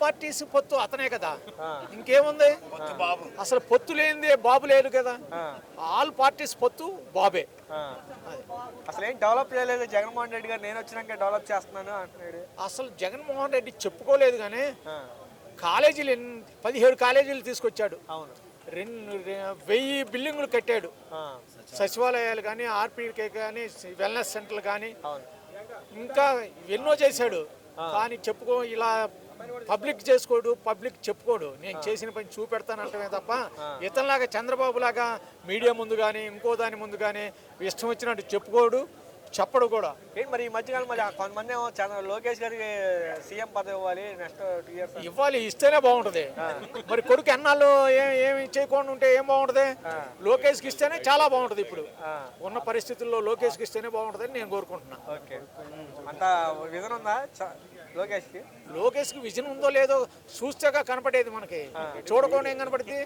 Parties పొత్తు అతనే కదా, ఇంకేముంది? అసలు పొత్తు లేనిదే బాబు లేదు కదా. ఆల్ పార్టీస్ పొత్తు బాబే. అసలు ఏం డెవలప్ చేయలేదు జగన్మోహన్ రెడ్డి గారు, నేను వచ్చినాక డెవలప్ చేస్తున్నాను అంటున్నాడు. అసలు జగన్మోహన్ రెడ్డి చెప్పుకోలేదు కానీ కాలేజీలు 17 కాలేజీలు తీసుకొచ్చాడు. అవును. 1000 బిల్డింగులు కట్టాడు. సచివాలయాలు కానీ, ఆర్పీకే కానీ, వెల్నెస్ సెంటర్లు కానీ, ఇంకా ఎన్నో చేశాడు. కానీ ఇలా పబ్లిక్ చేసుకోడు, పబ్లిక్ చెప్పుకోడు. నేను చేసిన పని చూపెడతానంటమే తప్ప ఇతనిలాగా చంద్రబాబు లాగా మీడియా ముందు కానీ ఇంకో దాని ముందు కానీ ఇష్టం వచ్చినట్టు చెప్పుకోడు, చెప్పడు కూడా. ఏంటి మరి ఈ మధ్యకాలం మరి కొంతమంది ఏమో లోకేష్ గారికి సీఎం పదవి ఇవ్వాలి నెక్స్ట్ 2 years ఇవ్వాలి, ఇస్తేనే బాగుంటుంది. మరి కొడుకు ఎన్నాళ్ళు ఏమి చేయకుండా ఉంటే ఏం బాగుంటుంది? లోకేష్కి ఇస్తేనే చాలా బాగుంటుంది. ఇప్పుడు ఉన్న పరిస్థితుల్లో లోకేష్కి ఇస్తేనే బాగుంటుందని నేను కోరుకుంటున్నా. ఓకే, అంత విజన్ ఉందా లోకేష్కి? లోకేష్కి విజన్ ఉందో లేదో చూస్తేగా కనపడేది, మనకి చూడకుండా ఏం కనపడుతుంది?